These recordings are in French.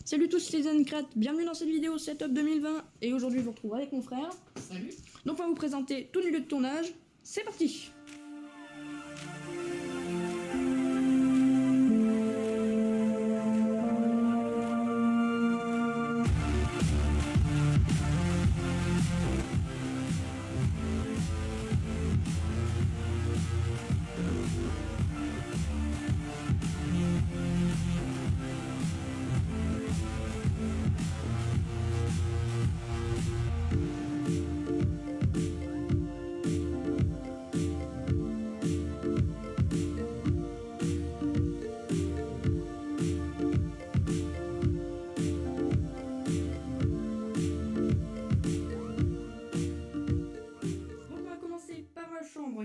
Salut tous les Zencrats, bienvenue dans cette vidéo Setup 2020 et aujourd'hui je vous retrouve avec mon frère. Salut. Donc on va vous présenter tous les lieux de tournage, c'est parti.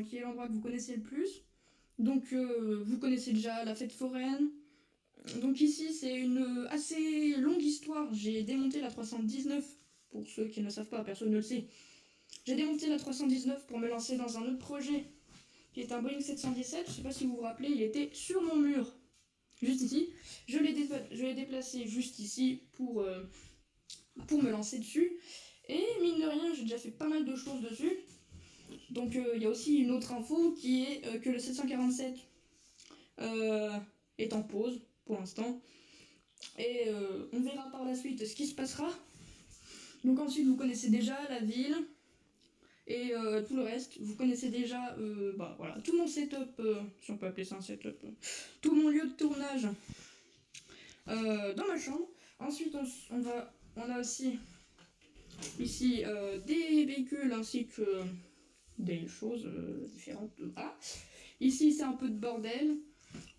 Qui est l'endroit que vous connaissez le plus. Donc vous connaissez déjà la fête foraine. Donc ici c'est une assez longue histoire. J'ai démonté la 319, pour ceux qui ne le savent pas, personne ne le sait. J'ai démonté la 319 pour me lancer dans un autre projet qui est un Boeing 717. Je sais pas si vous vous rappelez, il était sur mon mur, juste ici. Je l'ai déplacé juste ici pour me lancer dessus. Et mine de rien, j'ai déjà fait pas mal de choses dessus. Donc il y a aussi une autre info qui est que le 747 est en pause pour l'instant. Et on verra par la suite ce qui se passera. Donc ensuite vous connaissez déjà la ville et tout le reste. Vous connaissez déjà voilà, tout mon setup, si on peut appeler ça un setup, tout mon lieu de tournage dans ma chambre. Ensuite on a aussi ici des véhicules ainsi que des choses différentes. Voilà. Ici c'est un peu de bordel.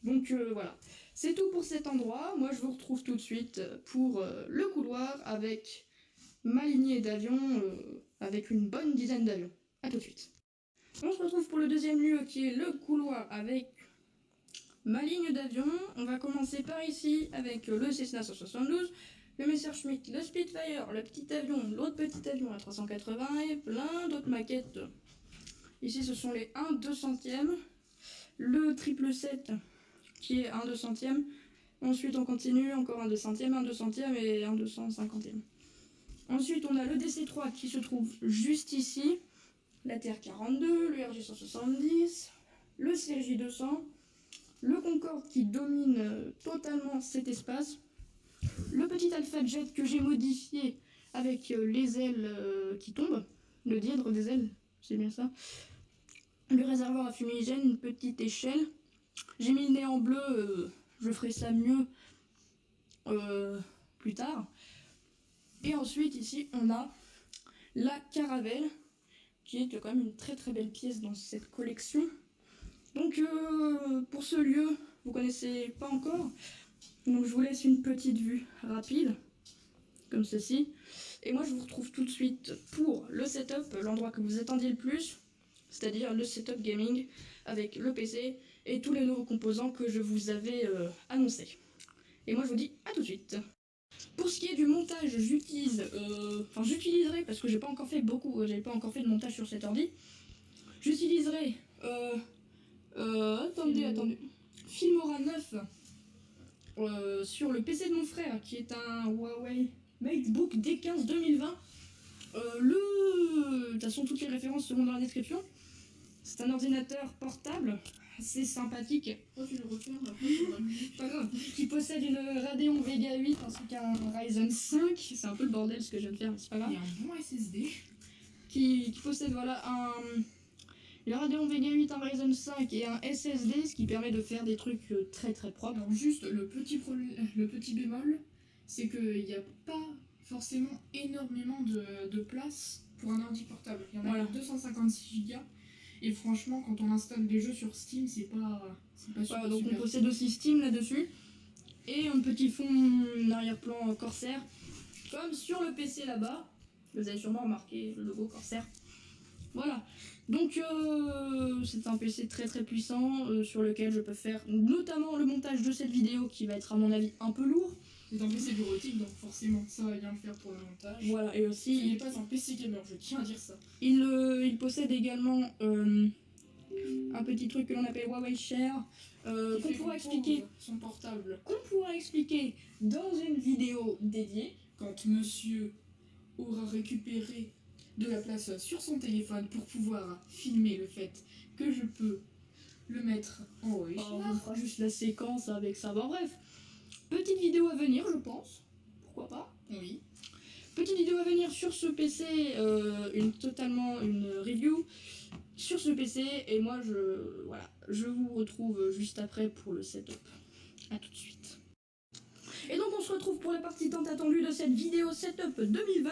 Donc voilà. C'est tout pour cet endroit. Moi je vous retrouve tout de suite pour le couloir avec ma lignée d'avions, avec une bonne dizaine d'avions. A tout de suite. On se retrouve pour le deuxième lieu qui est le couloir avec ma ligne d'avions. On va commencer par ici avec le Cessna 172, le Messerschmitt, le Spitfire, le petit avion, l'autre petit avion, la 380 et plein d'autres maquettes. Ici ce sont les 1/200e, le 777 qui est 1/200e. Ensuite on continue, encore 1/200e, 1/200e et 1/250e. Ensuite on a le DC-3 qui se trouve juste ici, la TR-42, le RJ-170, le CRJ-200, le Concorde qui domine totalement cet espace, le petit Alpha Jet que j'ai modifié avec les ailes qui tombent, le dièdre des ailes, c'est bien ça. Le réservoir à fumigène, une petite échelle. J'ai mis le nez en bleu, je ferai ça mieux plus tard. Et ensuite ici on a la Caravelle qui est quand même une très très belle pièce dans cette collection. Donc pour ce lieu, vous connaissez pas encore, donc je vous laisse une petite vue rapide comme ceci. Et moi je vous retrouve tout de suite pour le setup, l'endroit que vous attendiez le plus, c'est-à-dire le setup gaming avec le PC et tous les nouveaux composants que je vous avais annoncés. Et moi je vous dis à tout de suite. Pour ce qui est du montage, j'utiliserai, parce que j'ai pas encore fait j'avais pas encore fait de montage sur cet ordi, j'utiliserai attendez, Filmora 9 sur le PC de mon frère qui est un Huawei MateBook D15 2020. De toute façon toutes les références seront dans la description. C'est un ordinateur portable assez sympathique. Oh, tu le refais, pas grave. Qui possède une Radeon Vega 8 ainsi qu'un Ryzen 5. C'est un peu le bordel ce que je viens de faire, mais c'est pas grave. Il y a un bon SSD. Qui possède voilà une Radeon Vega 8, un Ryzen 5 et un SSD, ce qui permet de faire des trucs très très propres. Alors juste le petit bémol, c'est qu'il n'y a pas forcément énormément de place pour un ordi portable. Il y en a Voilà. 256 Go. Et franchement, quand on installe des jeux sur Steam, c'est pas super. Voilà, donc super. on possède aussi Steam là-dessus. Et un petit fond arrière-plan Corsair. Comme sur le PC là-bas. Vous avez sûrement remarqué le logo Corsair. Voilà. Donc c'est un PC très très puissant sur lequel je peux faire notamment le montage de cette vidéo qui va être à mon avis un peu lourd. C'est un PC bureautique, donc forcément ça va bien le faire pour le montage. Voilà, et aussi il n'est pas un PC gamer, je tiens à dire ça. Il possède également un petit truc que l'on appelle Huawei Share, qu'on pourra expliquer. Son portable. Qu'on pourra expliquer dans une vidéo dédiée. Quand monsieur aura récupéré de la place sur son téléphone pour pouvoir filmer le fait que je peux le mettre en Huawei On Share. fera juste la séquence avec ça. Bon, bref, petite vidéo à venir, je pense. Pourquoi pas. Oui. Petite vidéo à venir sur ce PC, une review sur ce PC. Et moi, je vous retrouve juste après pour le setup. A tout de suite. Et donc, on se retrouve pour la partie tant attendue de cette vidéo setup 2020.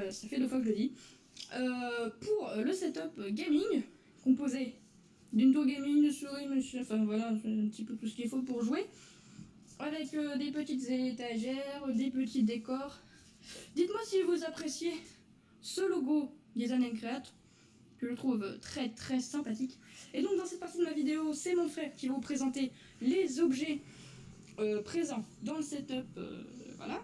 Ça fait 2 fois que je le dis. Pour le setup gaming, composé d'une tour gaming, de souris, enfin voilà, un petit peu tout ce qu'il faut pour jouer. Avec des petites étagères, des petits décors. Dites-moi si vous appréciez ce logo Design and Create, que je trouve très très sympathique. Et donc dans cette partie de ma vidéo, c'est mon frère qui va vous présenter les objets présents dans le setup. Voilà.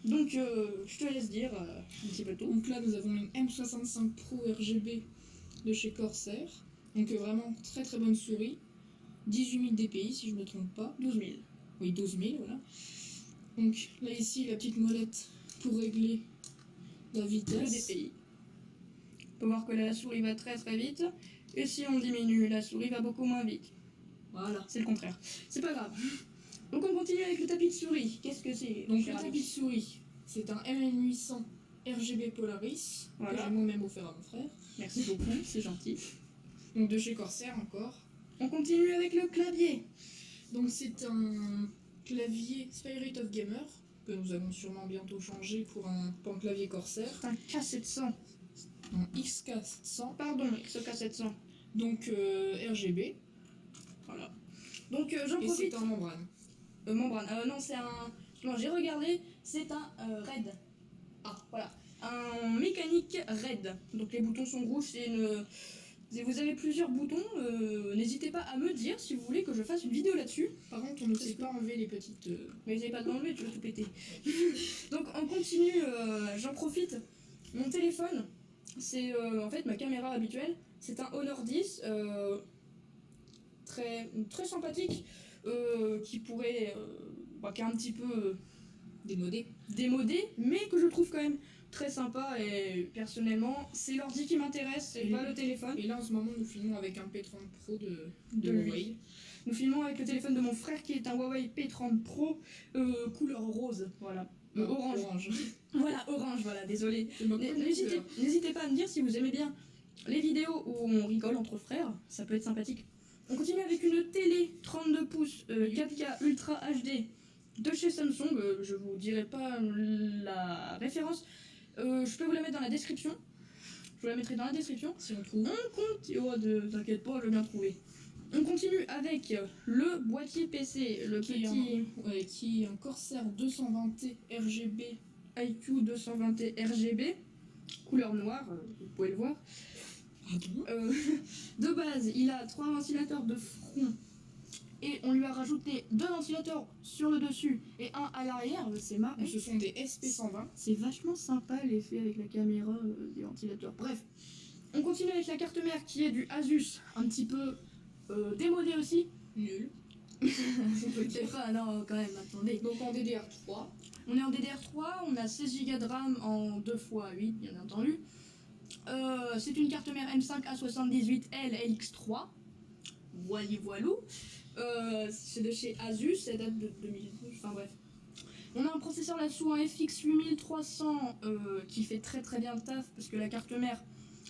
Donc je te laisse dire un petit peu tout. Donc là, nous avons une M65 Pro RGB de chez Corsair. Donc vraiment très très bonne souris. 18 000 dpi si je ne me trompe pas. 12 000. Oui, 12 000, voilà. Donc là ici, la petite molette pour régler la Le vitesse. DPI. On peut voir que la souris va très très vite. Et si on diminue, la souris va beaucoup moins vite. Voilà. C'est le contraire. C'est pas grave. Donc on continue avec le tapis de souris. Qu'est-ce que c'est? Donc le tapis de souris, c'est un MN800 RGB Polaris, Voilà. que j'ai moi-même offert à mon frère. Merci beaucoup, c'est gentil. Donc de chez Corsair encore. On continue avec le clavier. Donc c'est un clavier Spirit of Gamer, que nous allons sûrement bientôt changer pour un clavier Corsair. C'est un K700. Un XK100, Pardon, XK700. donc RGB. Voilà. Donc j'en Et profite. c'est en membrane. Membrane. Non, c'est un. Non, j'ai regardé, c'est un RAID. Ah, voilà. Un mécanique RAID. Donc les boutons sont rouges, c'est une. Vous avez plusieurs boutons, n'hésitez pas à me dire si vous voulez que je fasse une vidéo là-dessus. Par contre, on ne sait pas enlever les petites. Mais n'avez pas de l'enlever, tu vas tout péter. Donc on continue, j'en profite. Mon téléphone, c'est en fait ma caméra habituelle. C'est un Honor 10, très, très sympathique, qui pourrait, qui est un petit peu Démodé. démodé, mais que je trouve quand même très sympa. Et personnellement, c'est l'ordi qui m'intéresse, c'est Et pas le téléphone. Et là, en ce moment, nous filmons avec un P30 Pro De de lui. Huawei. Nous filmons avec le téléphone de mon frère qui est un Huawei P30 Pro couleur rose, voilà. Orange. Voilà, orange, voilà, désolé. C'est ma couleur. N'hésitez pas à me dire si vous aimez bien les vidéos où on rigole entre frères, ça peut être sympathique. On continue avec une télé 32 pouces 4K Ultra HD de chez Samsung. Je vous dirai pas la référence. Je peux vous la mettre dans la description. Je vous la mettrai dans la description. Si on trouve. T'inquiète pas, je vais bien trouver. On continue avec le boîtier PC, le Qui est un Corsair 220T RGB. IQ 220T RGB, couleur noire, vous pouvez le voir. De base, il a 3 ventilateurs de front et on lui a rajouté 2 ventilateurs sur le dessus et un à l'arrière. C'est marrant. Ce sont des SP120. C'est vachement sympa l'effet avec la caméra des ventilateurs. Bref, on continue avec la carte mère qui est du Asus, un petit peu démodé aussi. Nul. C'est pas, non, quand même, attendez. Donc en DDR3. On est en DDR3, on a 16 Go de RAM en 2x8, bien entendu. C'est une carte mère M5 A78L LX3. Voilou. C'est de chez Asus, ça date de 2012, enfin bref. On a un processeur là-dessous, un FX 8300 qui fait très très bien le taf parce que la carte mère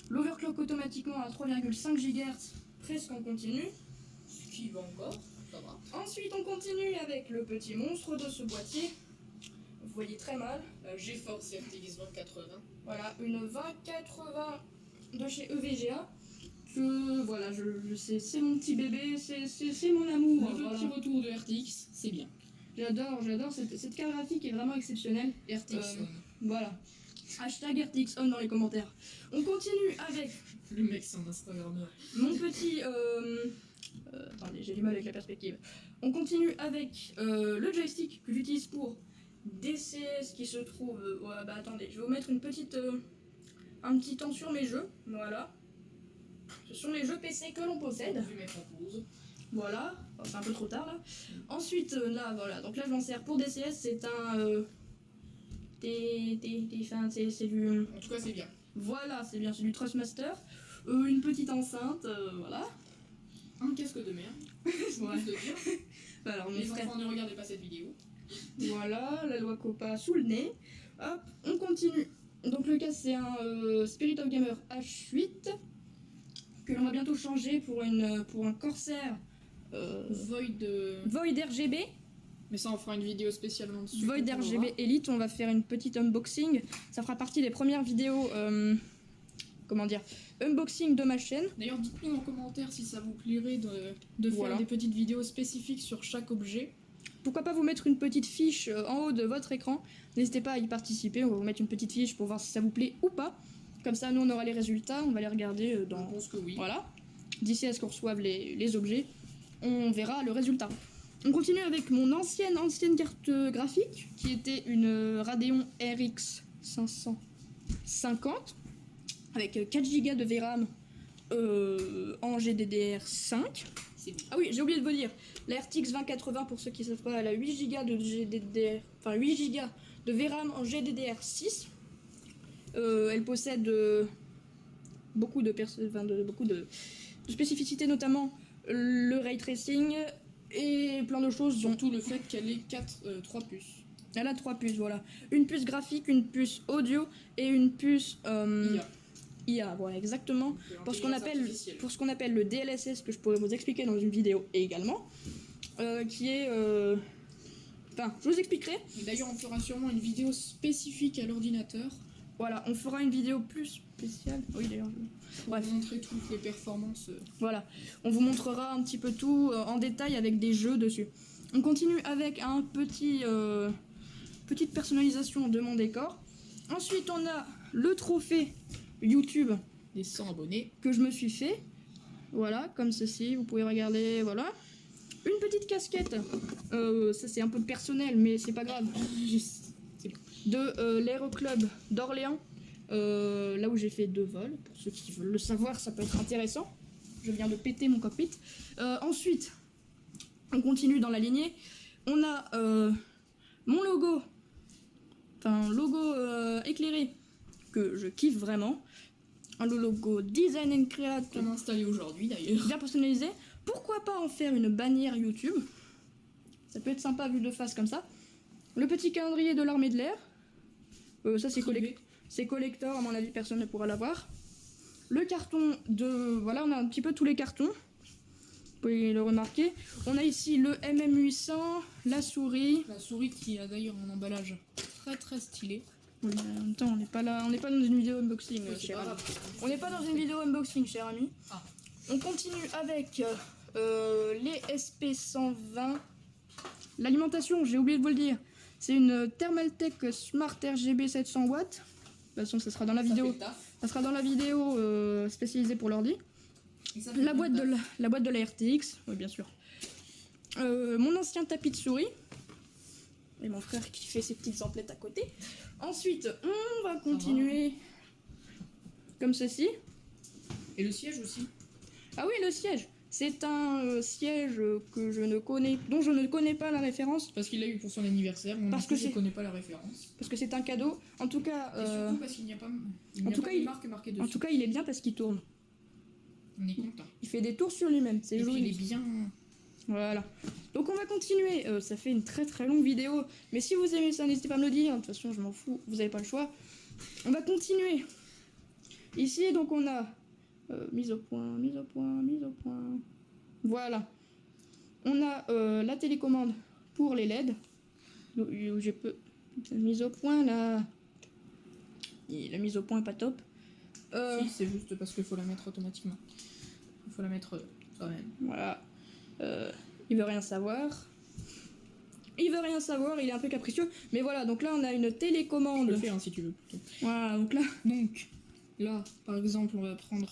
l'overclock automatiquement à 3,5 GHz, presque en continu. Ce qui va encore, ça va. Ensuite, on continue avec le petit monstre de ce boîtier. Vous voyez très mal. GeForce RTX 2080. Voilà, une 2080 de chez EVGA. Que voilà, je sais, c'est mon petit bébé, c'est mon amour. Le Voilà. petit retour de RTX, c'est bien. J'adore cette carte graphique est vraiment exceptionnelle. RTX on. Voilà. Hashtag RTX on dans les commentaires. On continue avec Le mec, c'est un Instagrammeur. mon petit. Attendez, j'ai du mal avec la perspective. On continue avec le joystick que j'utilise pour DCS qui se trouve. Ouais, bah attendez, je vais vous mettre une petite. Un petit temps sur mes jeux. Voilà. sont les jeux PC que l'on possède. Je vais mettre en pause. Voilà, bon, c'est un peu trop tard là. Ensuite, là, voilà, donc là je m'en sers pour DCS, c'est un. Enfin, c'est du. En tout cas, c'est bien. Voilà, c'est bien, c'est du Trustmaster. Une petite enceinte, voilà. Un casque de merde. Ouais. Juste de dire. Alors, mon Les frère. enfants, ne regardez pas cette vidéo. Voilà, la loi Copa sous le nez. Hop, on continue. Donc le casque c'est un Spirit of Gamer H8 que l'on va bientôt changer pour un Corsair Void RGB. Mais ça, on fera une vidéo spécialement dessus. Void quand on RGB l'aura. Elite, on va faire une petite unboxing. Ça fera partie des premières vidéos, comment dire, unboxing de ma chaîne. D'ailleurs, dites-nous en commentaire si ça vous plairait de faire Voilà. des petites vidéos spécifiques sur chaque objet. Pourquoi pas vous mettre une petite fiche en haut de votre écran. N'hésitez pas à y participer, on va vous mettre une petite fiche pour voir si ça vous plaît ou pas. Comme ça, nous on aura les résultats, on va les regarder Je dans... pense que oui. Voilà. D'ici à ce qu'on reçoive les objets, on verra le résultat. On continue avec mon ancienne carte graphique, qui était une Radeon RX 550, avec 4 Go de VRAM en GDDR5. C'est bien. Ah oui, j'ai oublié de vous dire, la RTX 2080, pour ceux qui ne savent pas, elle a 8 Go de GDDR, enfin 8 Go de VRAM en GDDR6. Elle possède beaucoup de spécificités, notamment le ray tracing et plein de choses. dont Surtout le fait qu'elle ait 3 puces. Elle a 3 puces, voilà. Une puce graphique, une puce audio et une puce IA, voilà, exactement. Pour ce qu'on appelle le DLSS, que je pourrais vous expliquer dans une vidéo également, qui est... Enfin, je vous expliquerai. Et d'ailleurs, on fera sûrement une vidéo spécifique à l'ordinateur. Voilà, on fera une vidéo plus spéciale. Oui, d'ailleurs. Pour Bref. vous montrer toutes les performances. Voilà, on vous montrera un petit peu tout en détail avec des jeux dessus. On continue avec un petite personnalisation de mon décor. Ensuite, on a le trophée YouTube Des 100 abonnés. que je me suis fait. Voilà, comme ceci, vous pouvez regarder, voilà. Une petite casquette, ça c'est un peu personnel, mais c'est pas grave. De l'Aéroclub d'Orléans, là où j'ai fait 2 vols. Pour ceux qui veulent le savoir, ça peut être intéressant. Je viens de péter mon cockpit. Ensuite, on continue dans la lignée. On a mon logo, enfin logo éclairé que je kiffe vraiment. Un logo Design and Create Qu'on a installé aujourd'hui d'ailleurs. bien personnalisé. Pourquoi pas en faire une bannière YouTube? Ça peut être sympa vu de face comme ça. Le petit calendrier de l'armée de l'air. Ça c'est collector, à mon avis personne ne pourra l'avoir. Le carton de... Voilà, on a un petit peu tous les cartons. Vous pouvez le remarquer. On a ici le MM800, la souris. La souris qui a d'ailleurs un emballage très très stylé. Oui, mais en même temps, on n'est pas là, on n'est pas dans une vidéo unboxing, Oui, c'est cher pas ami. grave. On n'est pas dans une vidéo unboxing, cher ami. Ah. On continue avec les SP120. L'alimentation, j'ai oublié de vous le dire, c'est une Thermaltake Smart RGB 700 watts. De toute façon, ça sera dans la Ça vidéo. fait le taf. Ça sera dans la vidéo spécialisée pour l'ordi. Et ça fait La le boîte taf. la boîte de la RTX, oui bien sûr. Mon ancien tapis de souris. Et mon frère qui fait ses petites emplettes à côté. Ensuite, on va continuer comme ceci. Et le siège aussi. Ah oui, le siège. C'est un siège que dont je ne connais pas la référence. Parce qu'il l'a eu pour son anniversaire. Moi, Parce parce que je c'est- connais pas la référence. Parce que c'est un cadeau. En tout cas, Et surtout parce qu'il n'y a pas, en tout cas, de marque marquée dessus. en tout cas, il est bien parce qu'il tourne. On est content. Il fait des tours sur lui-même. C'est Et puis, il joli. est bien. Voilà. Donc on va continuer. Ça fait une très très longue vidéo. Mais si vous aimez ça, n'hésitez pas à me le dire. De toute façon, je m'en fous. Vous n'avez pas le choix. On va continuer. Ici, donc on a mise au point. Voilà. On a la télécommande pour les LED. Où je peux... Mise au point là. Et la mise au point est pas top. Si, c'est juste parce qu'il faut la mettre automatiquement. Il faut la mettre soi-même. Voilà. Il veut rien savoir. Il veut rien savoir, il est un peu capricieux. Mais voilà, donc là on a une Je télécommande. le fais hein, si tu veux. Plutôt. Voilà, donc là. Donc, là, par exemple, on va prendre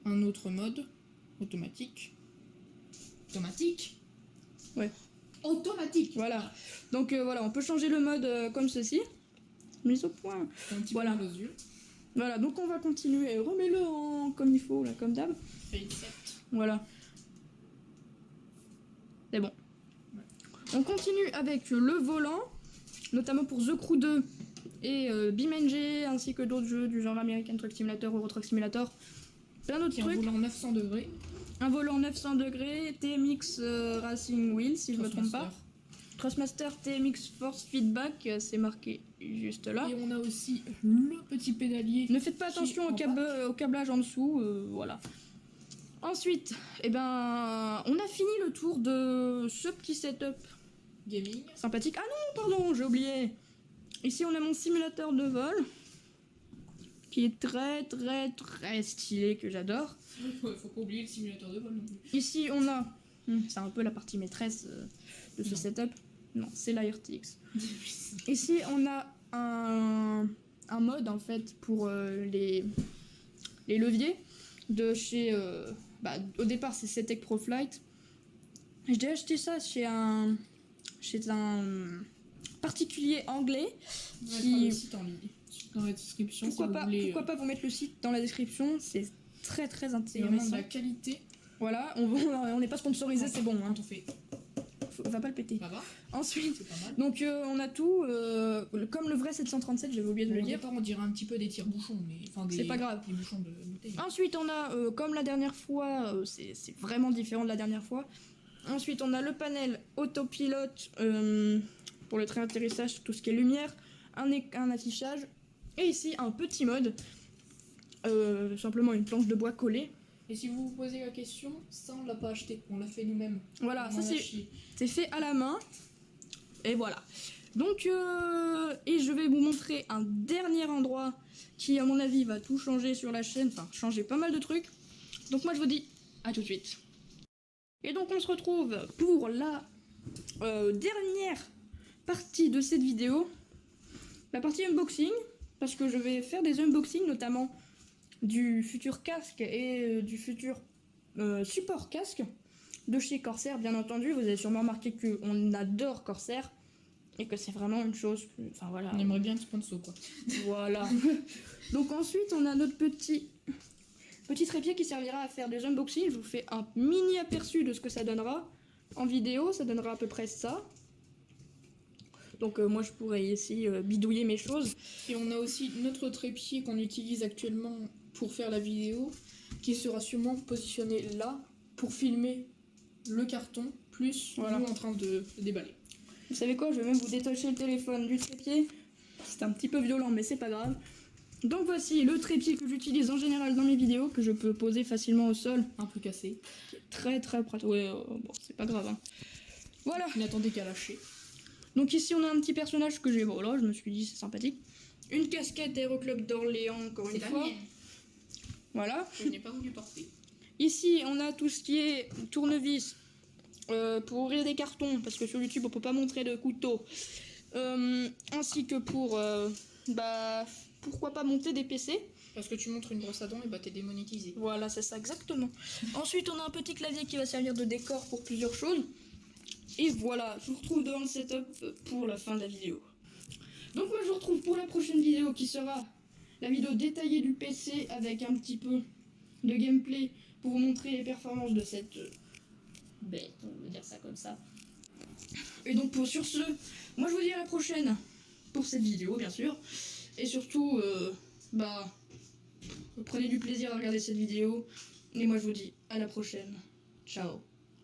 un autre mode. Automatique. Automatique Ouais. Automatique. Voilà. Donc voilà, on peut changer le mode comme ceci. Mise au point. Un petit Voilà. peu dans les yeux. Voilà, donc on va continuer. Remets-le en comme il faut, là, comme d'hab. Voilà. C'est bon. On continue avec le volant, notamment pour The Crew 2 et BeamNG, ainsi que d'autres jeux du genre American Truck Simulator, Euro Truck Simulator. Plein d'autres trucs. Un volant 900 degrés. Un volant 900 degrés, TMX Racing Wheel, si je me trompe pas. Thrustmaster TMX Force Feedback, c'est marqué juste là. Et on a aussi le petit pédalier. Ne faites pas attention au câblage en dessous, voilà. Ensuite, eh ben, on a fini le tour de ce petit setup gaming sympathique. Ah non, pardon, j'ai oublié. Ici, on a mon simulateur de vol, qui est très stylé, que j'adore. Faut pas oublier le simulateur de vol non plus. Ici, on a, c'est un peu la partie maîtresse de ce setup. Non, c'est la RTX. Ici, on a un mode en fait pour les leviers de chez. Au départ, c'est CTEK ProFlight. J'ai acheté ça chez un particulier anglais qui. Le site en ligne dans la description. Pourquoi pas vous mettre le site dans la description, c'est très intéressant. C'est vraiment de la qualité. Voilà, on n'est pas sponsorisé, c'est bon. Hein. On fait. Va pas le péter. Ça va. Ensuite, donc on a tout, comme le vrai 737, j'avais oublié de le dire. On dirait un petit peu des tire-bouchons, mais c'est pas grave. Des bouchons de bouteille. Ensuite, on a, comme la dernière fois, c'est vraiment différent de la dernière fois. Ensuite, on a le panel autopilote pour le train d'atterrissage, tout ce qui est lumière, un affichage, et ici un petit mode, simplement une planche de bois collée. Et si vous vous posez la question, ça on l'a pas acheté, on l'a fait nous-mêmes. Voilà, ça c'est fait à la main. Et voilà. Donc, et je vais vous montrer un dernier endroit qui, à mon avis, va tout changer sur la chaîne. Enfin, changer pas mal de trucs. Donc moi, je vous dis à tout de suite. Et donc, on se retrouve pour la dernière partie de cette vidéo. La partie unboxing. Parce que je vais faire des unboxings, notamment du futur casque et du futur support casque de chez Corsair, bien entendu. Vous avez sûrement remarqué qu'on adore Corsair et que c'est vraiment une chose. Enfin voilà. On aimerait bien le sponsor quoi. Voilà. Donc ensuite, on a notre petit trépied qui servira à faire des unboxings. Je vous fais un mini aperçu de ce que ça donnera en vidéo. Ça donnera à peu près ça. Donc moi je pourrais ici bidouiller mes choses. Et on a aussi notre trépied qu'on utilise actuellement pour faire la vidéo, qui sera sûrement positionné là pour filmer le carton, plus nous en train de déballer. Vous savez quoi, je vais même vous détacher le téléphone du trépied. C'est un petit peu violent mais c'est pas grave. Donc voici le trépied que j'utilise en général dans mes vidéos, que je peux poser facilement au sol. Un peu cassé. Très pratique. Ouais, bon c'est pas grave. Hein. Voilà. N'attendez qu'à lâcher. Donc ici on a un petit personnage que j'ai, voilà, je me suis dit c'est sympathique. Une casquette Aéroclub d'Orléans, encore une fois. Voilà. Je n'ai pas voulu porter. Ici on a tout ce qui est tournevis pour ouvrir des cartons, parce que sur YouTube on peut pas montrer de couteau. Ainsi que pour, pourquoi pas monter des PC. Parce que tu montres une brosse à dents et bah t'es démonétisé. Voilà, c'est ça exactement. Ensuite on a un petit clavier qui va servir de décor pour plusieurs choses. Et voilà, je vous retrouve devant le setup pour la fin de la vidéo. Donc moi je vous retrouve pour la prochaine vidéo qui sera la vidéo détaillée du PC avec un petit peu de gameplay pour vous montrer les performances de cette bête, on va dire ça comme ça. Et donc sur ce, moi je vous dis à la prochaine pour cette vidéo bien sûr. Et surtout, prenez du plaisir à regarder cette vidéo. Et moi je vous dis à la prochaine. Ciao.